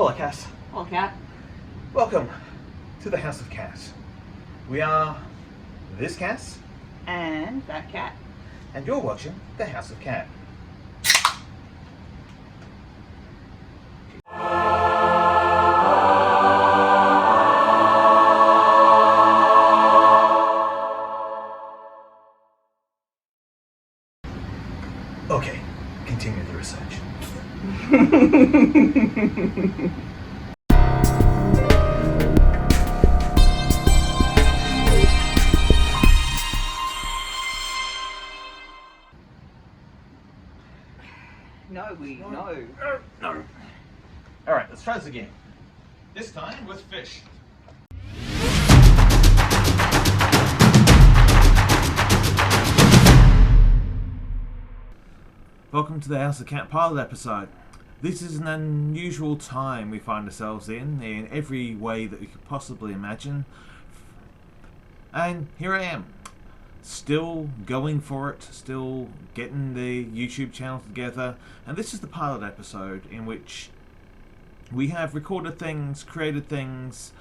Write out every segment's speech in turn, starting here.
Hola, Cass. Hello, Catte. Welcome to the House of Catte. We are this Cass, And that cat. and you're watching the House of Catte. Okay, continue the research. No. No. Alright, let's try this again. This time with fish. Welcome to the House of Catte pilot episode. This is an unusual time we find ourselves in every way that we could possibly imagine. And here I am, still going for it, still getting the YouTube channel together, and this is the pilot episode in which we have recorded things, created things,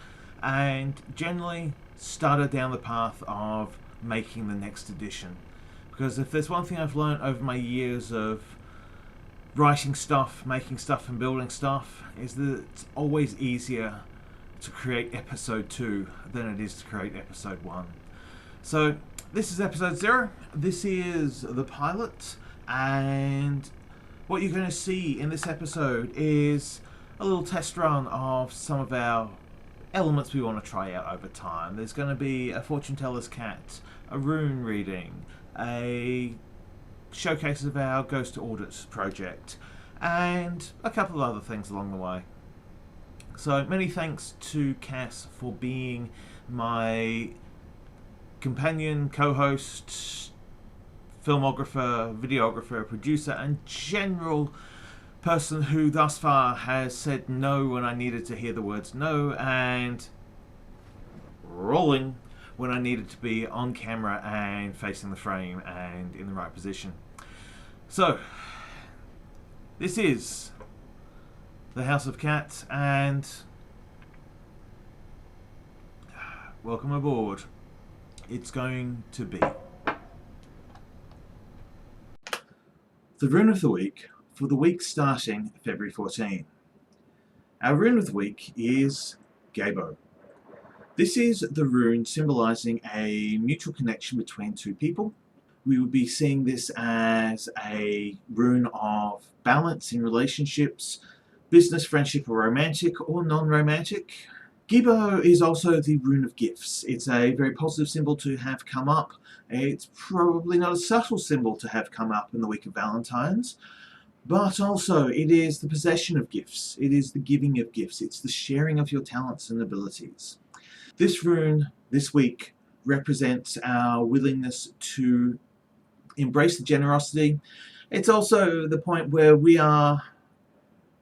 and generally started down the path of making the next edition. Because if there's one thing I've learned over my years of writing stuff, making stuff and building stuff, is that it's always easier to create episode 2 than it is to create episode 1. So this is episode 0, this is the pilot, and what you're going to see in this episode is a little test run of some of our elements we want to try out over time. There's going to be a fortune teller's cat, a rune reading, a showcase of our ghost audit project, and a couple of other things along the way. So many thanks to Cass for being my companion, co-host, filmographer, videographer, producer, and general person who thus far has said no when I needed to hear the words no, and rolling when I needed to be on camera and facing the frame and in the right position. So this is the House of Catte, and welcome aboard. It's going to be the rune of the week for the week starting February 14. Our rune of the week is Gabo. This is the rune symbolizing a mutual connection between two people. We would be seeing this as a rune of balance in relationships, business, friendship, or romantic or non-romantic. Gibo is also the rune of gifts. It's a very positive symbol to have come up. It's probably not a subtle symbol to have come up in the week of Valentine's, but also it is the possession of gifts. It is the giving of gifts. It's the sharing of your talents and abilities. This rune, this week, represents our willingness to embrace the generosity. It's also the point where we are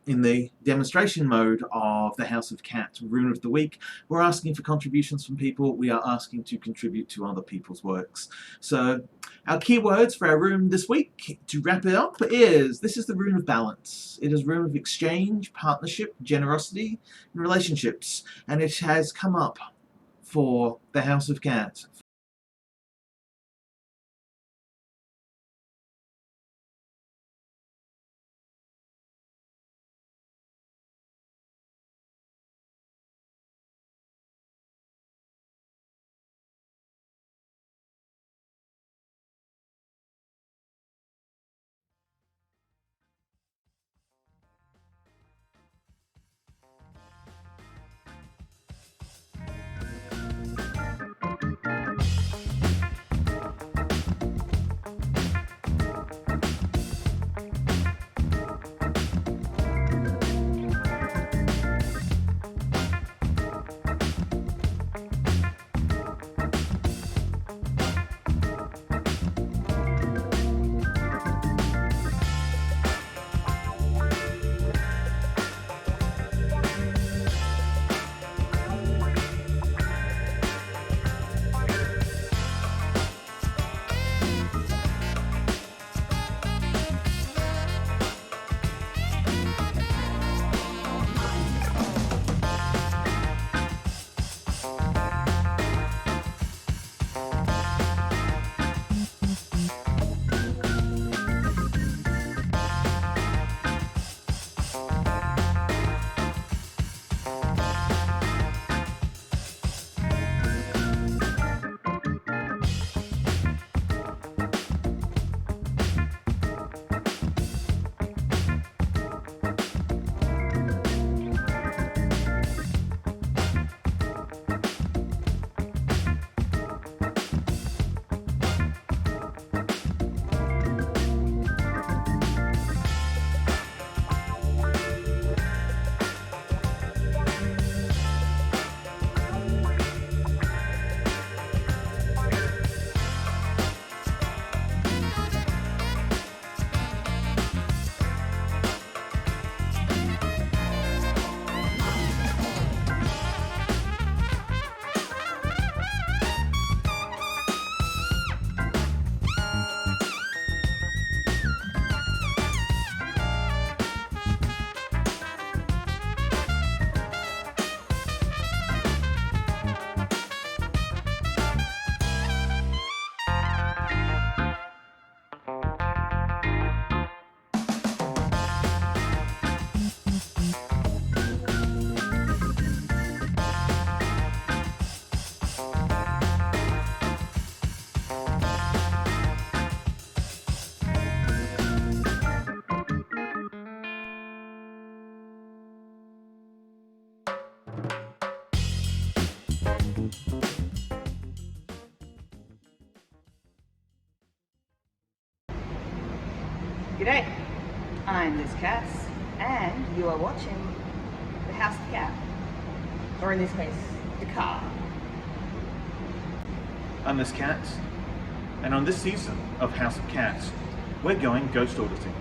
in the demonstration mode of the House of Catte rune of the week. We're asking for contributions from people. We are asking to contribute to other people's works. So our keywords for our rune this week, to wrap it up, is this is the rune of balance. It is a rune of exchange, partnership, generosity, and relationships. And it has come up for the House of Catte. G'day, I'm Liz Cass, and you are watching The House of Catte, or in this case, the car. I'm Miss Catte, and on this season of House of Catte, we're going ghost auditing.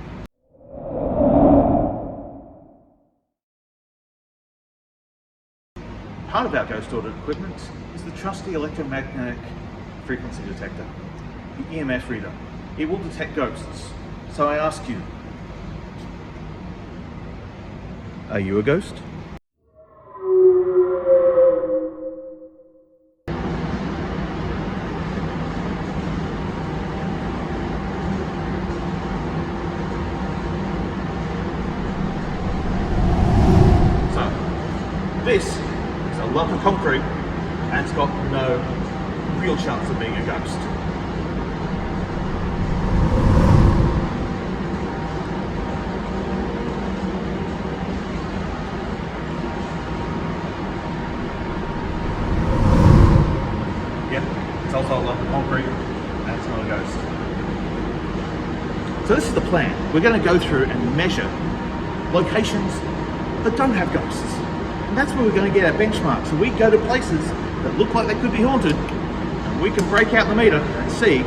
Part of our ghost audit equipment is the trusty electromagnetic frequency detector, the EMF reader. It will detect ghosts. So I ask you, are you a ghost? So, this is a lump of concrete and it's got no real chance of being a ghost. It's also a lump of concrete, and it's not a ghost. So this is the plan. We're going to go through and measure locations that don't have ghosts. And that's where we're going to get our benchmark. So we go to places that look like they could be haunted, and we can break out the meter and see,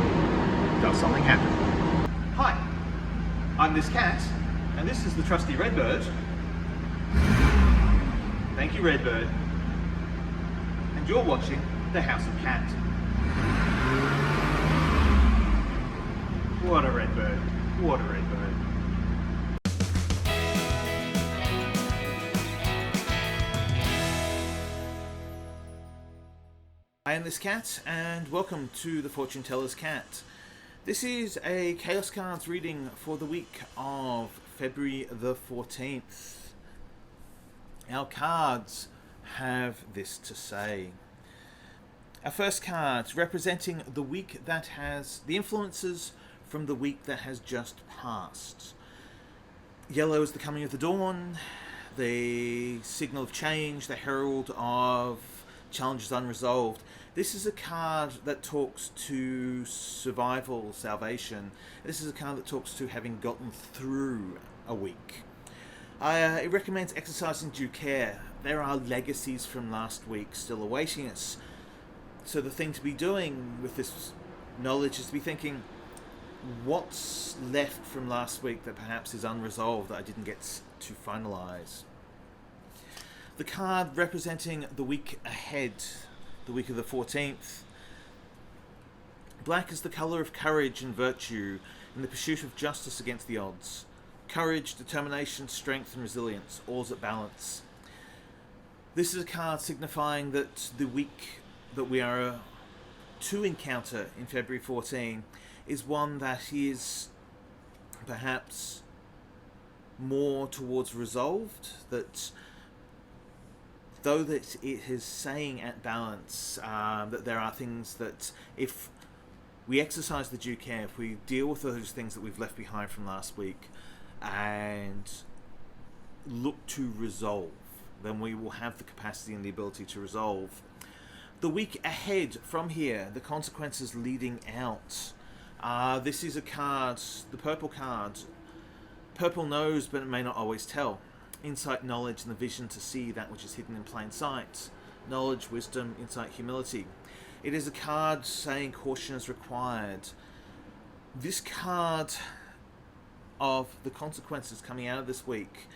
does something happen? Hi, I'm this cat, and this is the trusty Redbird. Thank you, Redbird. And you're watching The House of Catte. What a Redbird. What a Redbird. I am this cat, and welcome to the Fortune Teller's Cat. This is a Chaos Cards reading for the week of February the 14th. Our cards have this to say. Our first card representing the week that has the influences from the week that has just passed. Yellow is the coming of the dawn, the signal of change, the herald of challenges unresolved. This is a card that talks to survival, salvation. This is a card that talks to having gotten through a week. It recommends exercising due care. There are legacies from last week still awaiting us. So the thing to be doing with this knowledge is to be thinking, what's left from last week that perhaps is unresolved that I didn't get to finalize? The card representing the week ahead, the week of the 14th. Black is the colour of courage and virtue in the pursuit of justice against the odds. Courage, determination, strength and resilience, all's at balance. This is a card signifying that the week that we are to encounter in February 14 is one that is perhaps more towards resolved, that though that it is saying at balance, that there are things that if we exercise the due care, if we deal with those things that we've left behind from last week and look to resolve, then we will have the capacity and the ability to resolve. The week ahead from here, the consequences leading out. This is a card, the purple card. Purple knows, but it may not always tell. Insight, knowledge, and the vision to see that which is hidden in plain sight. Knowledge, wisdom, insight, humility. It is a card saying caution is required. This card of the consequences coming out of this week,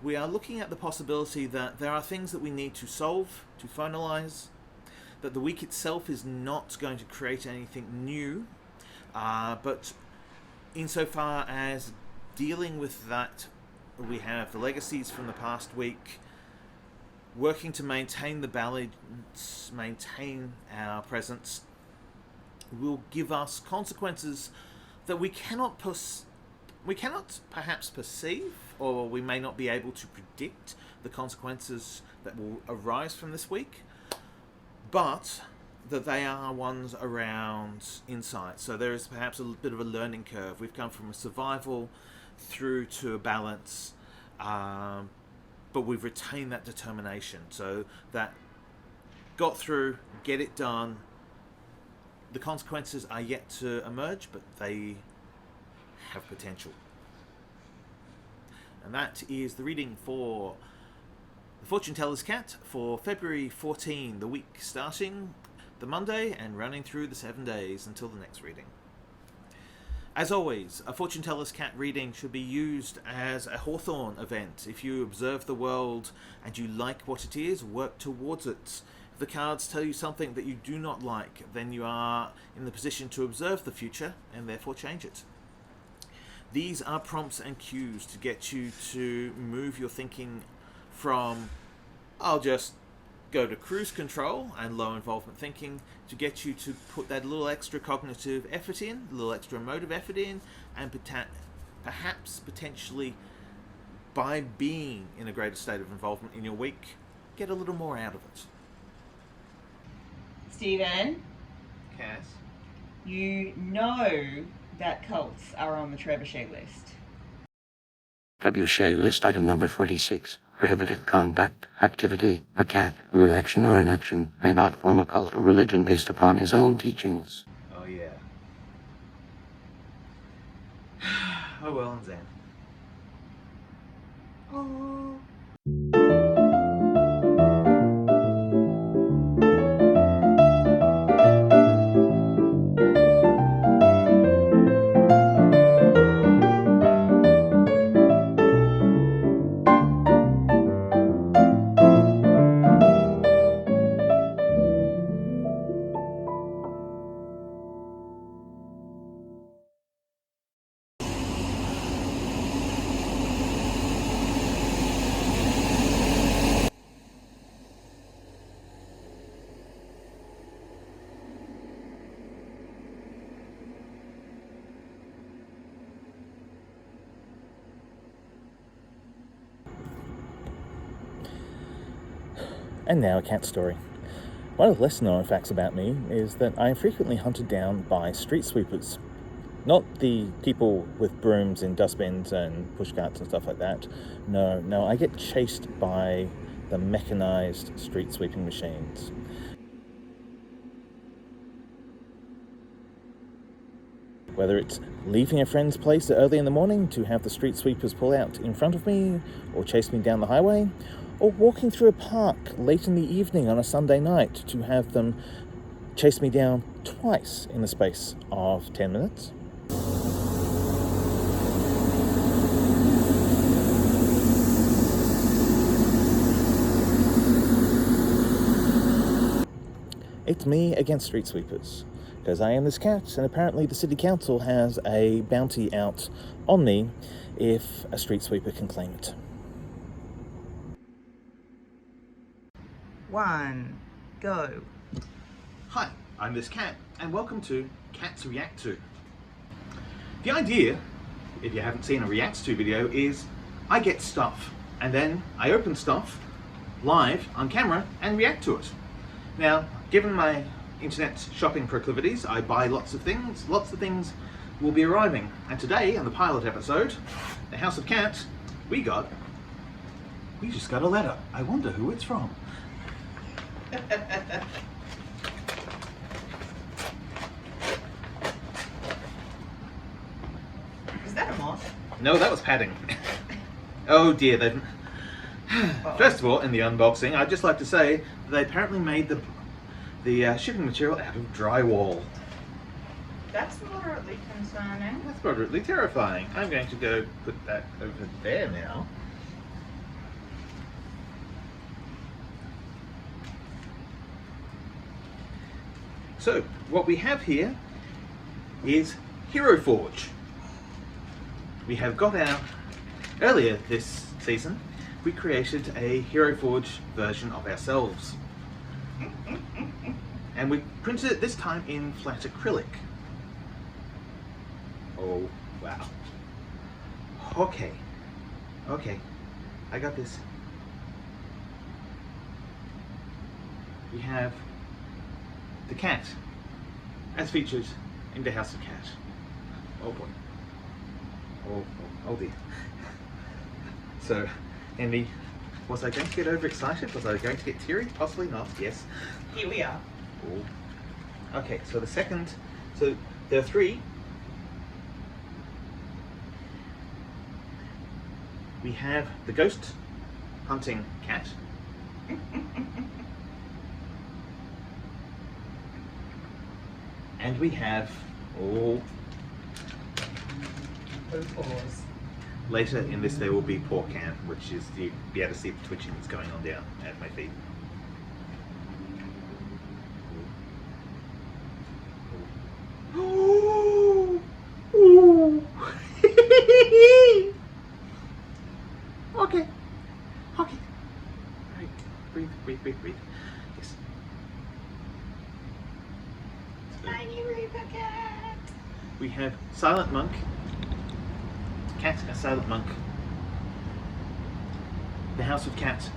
we are looking at the possibility that there are things that we need to solve, to finalize, that the week itself is not going to create anything new, but insofar as dealing with that, we have the legacies from the past week, working to maintain the balance, maintain our presence, will give us consequences that we cannot perhaps perceive, or we may not be able to predict the consequences that will arise from this week, but that they are ones around insight. So there is perhaps a bit of a learning curve. We've come from a survival through to a balance, but we've retained that determination. So that got through, get it done. The consequences are yet to emerge, but they have potential. and that is the reading for the Fortune Teller's Catte for February 14, the week starting the Monday and running through the 7 days until the next reading. As always, a Fortune Teller's Catte reading should be used as a Hawthorne event. If you observe the world and you like what it is, work towards it. If the cards tell you something that you do not like, then you are in the position to observe the future and therefore change it. These are prompts and cues to get you to move your thinking from, I'll just go to cruise control and low involvement thinking, to get you to put that little extra cognitive effort in, a little extra emotive effort in, and perhaps potentially by being in a greater state of involvement in your week, get a little more out of it. Stephen, Cass? you know that cults are on the trebuchet list. Trebuchet list item number 46. Prohibited conduct, activity, a cat, reaction or inaction may not form a cult or religion based upon his own teachings. Oh yeah. Oh well, and Zen. Oh. And now a cat story. One of the lesser known facts about me is that I am frequently hunted down by street sweepers. Not the people with brooms in dustbins and pushcarts and stuff like that. No, I get chased by the mechanized street sweeping machines. Whether it's leaving a friend's place early in the morning to have the street sweepers pull out in front of me or chase me down the highway, or walking through a park late in the evening on a Sunday night to have them chase me down twice in the space of 10 minutes. It's me against street sweepers, because I am this cat, and apparently the city council has a bounty out on me if a street sweeper can claim it. 1, go. Hi, I'm this cat, and welcome to Cats React To. The idea, if you haven't seen a React To video, is I get stuff, and then I open stuff live on camera and react to it. Now, given my internet shopping proclivities, I buy lots of things. Lots of things will be arriving, and today on the pilot episode, The House of Catte, we just got a letter. I wonder who it's from. Is that a moth? No, that was padding. Oh dear, they've... First of all, in the unboxing, I'd just like to say that they apparently made the shipping material out of drywall. That's moderately concerning. That's moderately terrifying. I'm going to go put that over there now. So, what we have here is Hero Forge. We have got our, earlier this season, we created a Hero Forge version of ourselves. And we printed it this time in flat acrylic. Oh, wow. Okay, I got this. We have the cat, as featured in The House of Catte. Oh boy. Oh dear. So, Andy, was I going to get overexcited? Was I going to get teary? Possibly not, yes. Here we are. Cool. Okay, so the second, so there are three. We have the ghost hunting cat. And we have later in this there will be paw cam, which is you'll be able to see the twitching that's going on down at my feet. Okay. Okay. Right. Breathe. Yes. Tiny Reaper cat. We have Silent Monk, Cat, a Silent Monk, the House of Cat,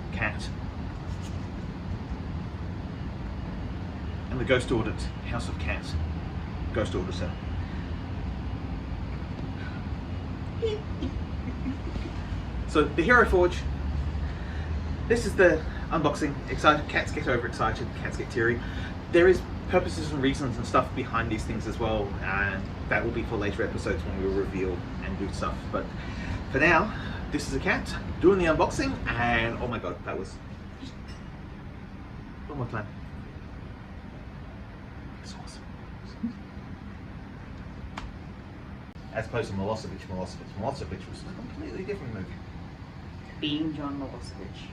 and the Ghost Audit, House of Cat, Ghost Auditor. So, the Hero Forge, this is the unboxing. Excited, cats get overexcited, cats get teary. There is purposes and reasons and stuff behind these things as well, and that will be for later episodes when we will reveal and do stuff. But for now, this is a cat doing the unboxing, and oh my god, that was... One more time. It's awesome. As opposed to Milosevic was a completely different movie. Being John Milosevic.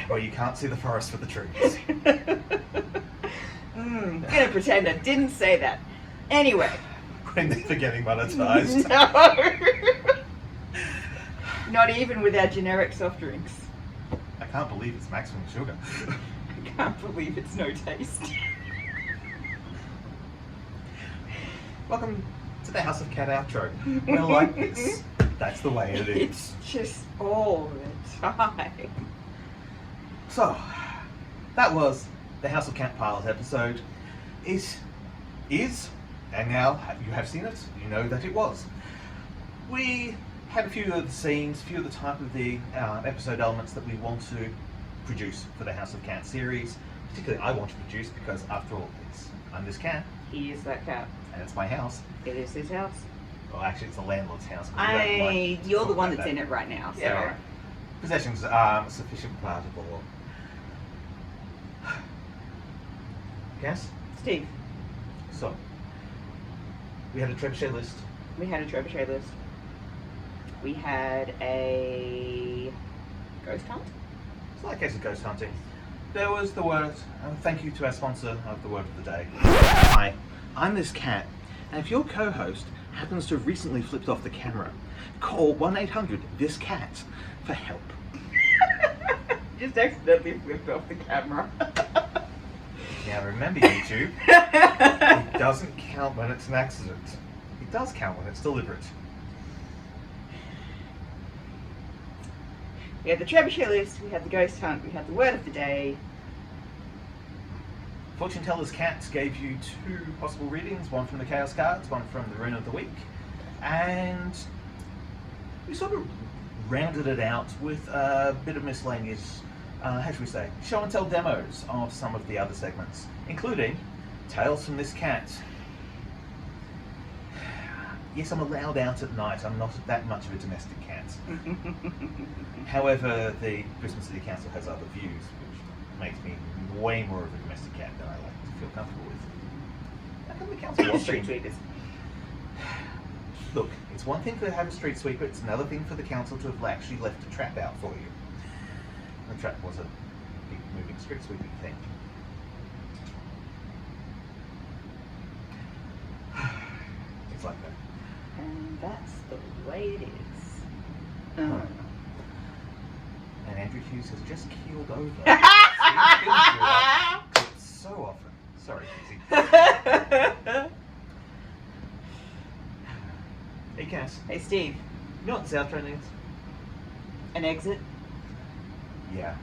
Well, you can't see the forest for the trees. Gonna pretend I didn't say that. Anyway. When they're getting monetized. No. Not even with our generic soft drinks. I can't believe it's maximum sugar. I can't believe it's no taste. Welcome to the House of Cat outro. We're like this. That's the way it is. It's just all the time. So, that was the House of Cat pilot episode. It is, and now you have seen it, you know that it was. We had a few of the scenes, a few of the type of the episode elements that we want to produce for the House of Cat series. Particularly I want to produce because after all, I'm this cat. He is that cat. And it's my house. It is his house. Well, actually, it's the landlord's house. Like you're the one that's in it right now. So. Yeah, right. Possessions are a sufficient part of the law. Yes? Steve, So, we had a trebuchet list. we had a trebuchet list. We had a ghost hunt. It's not a case of ghost hunting. There was the word, thank you to our sponsor of the word of the day. Hi, I'm this cat, and if your co-host happens to have recently flipped off the camera, call 1-800-THIS-CAT for help. Just accidentally flipped off the camera. Now remember, YouTube, it doesn't count when it's an accident. It does count when it's deliberate. We had the trebuchet list, we had the ghost hunt, we had the word of the day. Fortune Teller's Cats gave you 2 possible readings, one from the Chaos cards, one from the Rune of the Week, and we sort of rounded it out with a bit of miscellaneous, how should we say, show and tell demos of some of the other segments, including Tales from This Cat. Yes, I'm allowed out at night, I'm not that much of a domestic cat. However, the Christmas City Council has other views, which makes me way more of a domestic cat than I like to feel comfortable with. How come the council was Street sweepers. Look, it's one thing to have a street sweeper, it's another thing for the council to have actually left a trap out for you. The trap was a big moving street sweeping thing. Things like that. And that's the way it is. And Andrew Hughes has just keeled over. So often. Sorry, Casey. Hey, Cass. Hey, Steve. You know what the outro needs? An exit? Yeah.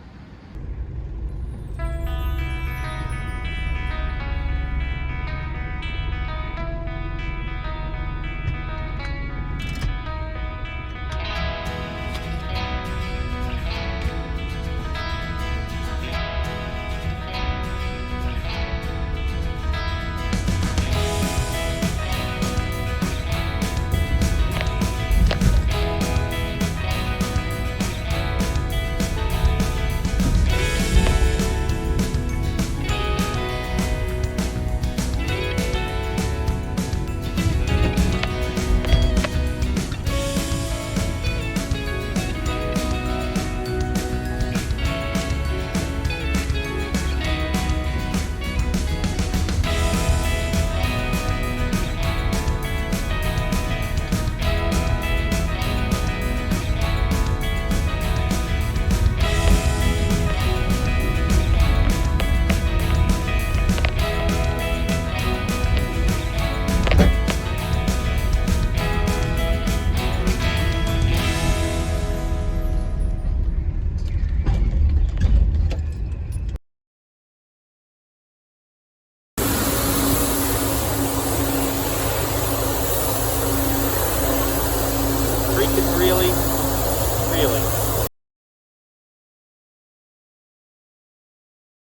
Really? Really?